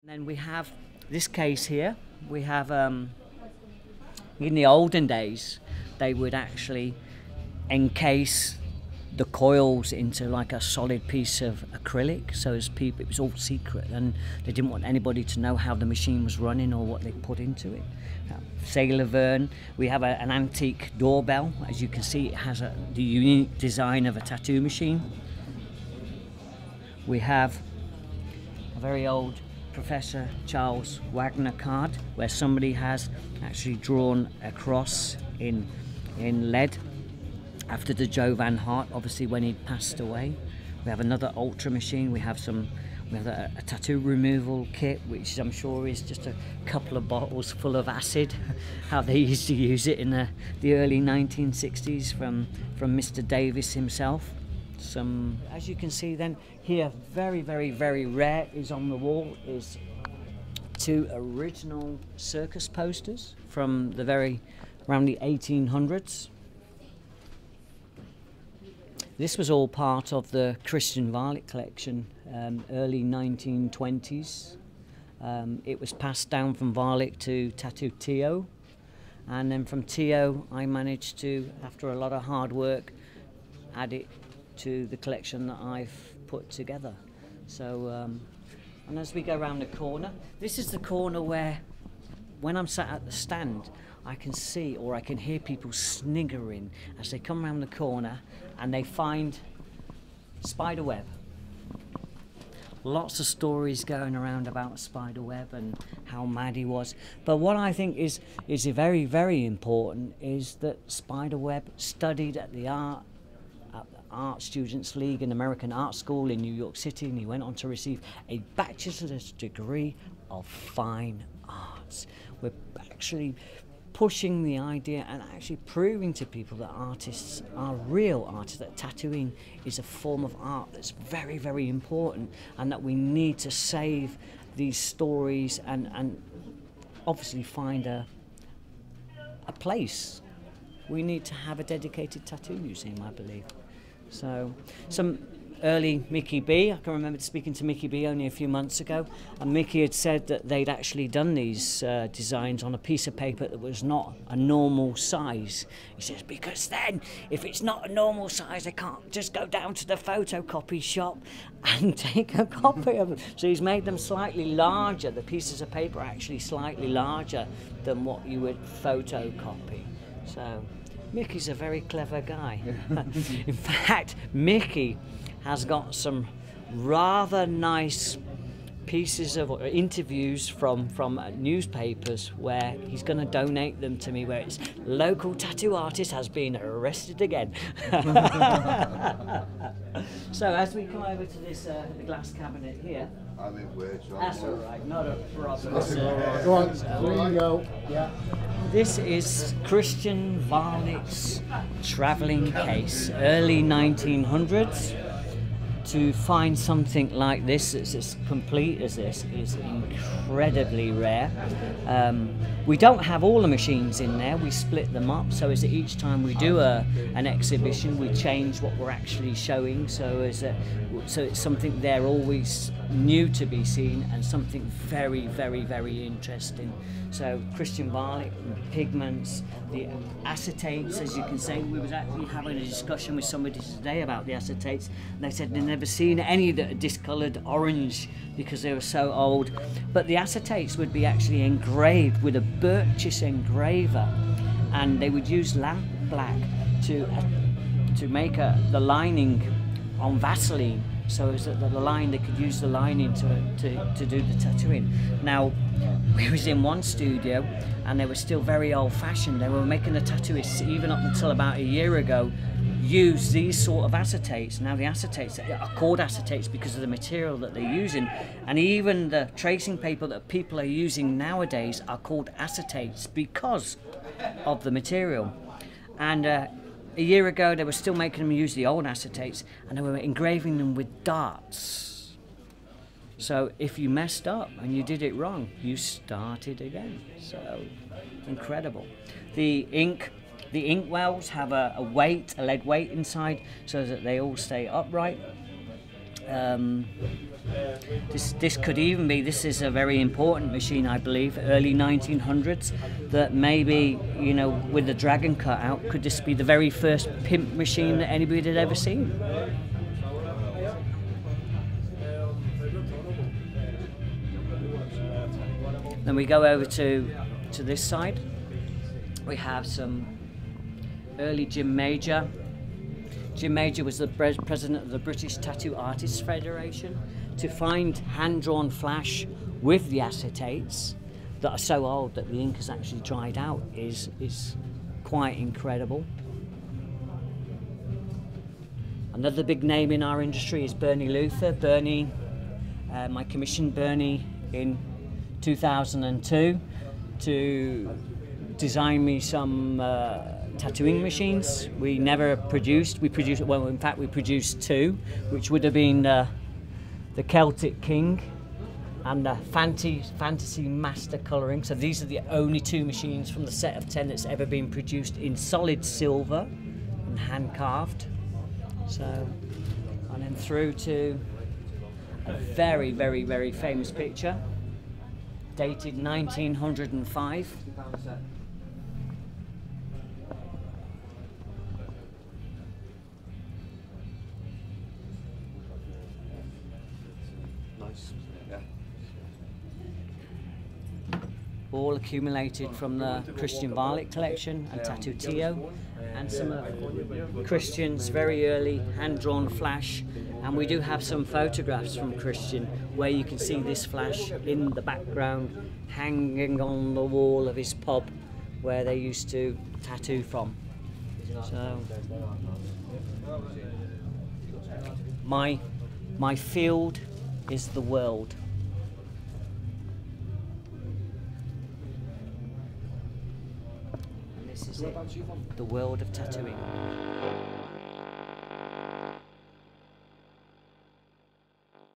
And then we have this case here. We have, in the olden days, they would actually encase the coils into like a solid piece of acrylic, so as people, it was all secret, and they didn't want anybody to know how the machine was running or what they put into it. Sailor Verne. We have an antique doorbell. As you can see, it has the unique design of a tattoo machine. We have a very old Professor Charles Wagner card where somebody has actually drawn a cross in lead after the Joe Van Hart, obviously when he passed away. We have another ultra machine. We have a tattoo removal kit, which I'm sure is just a couple of bottles full of acid, how they used to use it in the early 1960s from Mr. Davis himself. As you can see then here, very, very, very rare is on the wall is two original circus posters from around the 1800s. This was all part of the Christian Varlick collection, early 1920s. It was passed down from Varlick to Tattoo Tio, and then from Tio I managed to, after a lot of hard work, add it to the collection that I've put together. So, and as we go around the corner, this is the corner where, when I'm sat at the stand, I can see or I can hear people sniggering as they come around the corner and they find spider web. Lots of stories going around about spider web and how mad he was. But what I think is very, very important is that spider web studied at the Art Students League and American Art School in New York City, and he went on to receive a bachelor's degree of fine arts. We're actually pushing the idea and actually proving to people that artists are real artists, that tattooing is a form of art that's very, very important, and that we need to save these stories and obviously find a place. We need to have a dedicated tattoo museum, I believe. So some early Mickey B, I can remember speaking to Mickey B only a few months ago, and Mickey had said that they'd actually done these designs on a piece of paper that was not a normal size. He says, because then if it's not a normal size, I can't just go down to the photocopy shop and take a copy of it. So he's made them slightly larger. The pieces of paper are actually slightly larger than what you would photocopy. So Mickey's a very clever guy. In fact, Mickey has got some rather nice pieces of interviews from newspapers where he's going to donate them to me, where it's local tattoo artist has been arrested again. So as we come over to this the glass cabinet here, I'm in weird trouble. that's all right, not a problem. Go on, there you go. Yeah. This is Christian Varlick's travelling case, early 1900s. To find something like this that's as complete as this is incredibly rare. We don't have all the machines in there, we split them up, so as each time we do an exhibition we change what we're actually showing, so it's something there always new to be seen and something very, very, very interesting. So Christian Varlick, pigments, the acetates, as you can see. We was actually having a discussion with somebody today about the acetates, and they said they'd never seen any that are discoloured orange because they were so old. But the acetates would be actually engraved with a Birch's engraver, and they would use lamp black to make the lining on Vaseline, so as that they could use the lining to do the tattooing. Now, we was in one studio and they were still very old-fashioned. They were making the tattooists, even up until about a year ago, use these sort of acetates. Now the acetates are called acetates because of the material that they're using, and even the tracing paper that people are using nowadays are called acetates because of the material. And a year ago they were still making them use the old acetates, and they were engraving them with darts. So if you messed up and you did it wrong, you started again. So incredible. The ink wells have a weight, a lead weight inside, so that they all stay upright. This could even be, this is a very important machine, I believe, early 1900s, that maybe, you know, with the dragon cut out, could this be the very first pimp machine that anybody had ever seen? Then we go over to this side. We have some early Jim Major. Jim Major was the president of the British Tattoo Artists Federation. To find hand-drawn flash with the acetates that are so old that the ink has actually dried out is quite incredible. Another big name in our industry is Bernie Luther. Bernie, I commissioned Bernie in 2002 to design me some tattooing machines. We never produced. We produced, well, in fact, we produced two, which would have been the Celtic King and the Fantasy Master Colouring. So these are the only two machines from the set of 10 that's ever been produced in solid silver and hand carved. So, and then through to a very, very, very famous picture, dated 1905. Nice. Yeah. All accumulated from the Christian Varlick collection and Tattoo Tio, and some of Christian's very early hand-drawn flash. And we do have some photographs from Christian where you can see this flash in the background hanging on the wall of his pub where they used to tattoo from. So my field is the world. And this is it, the world of tattooing.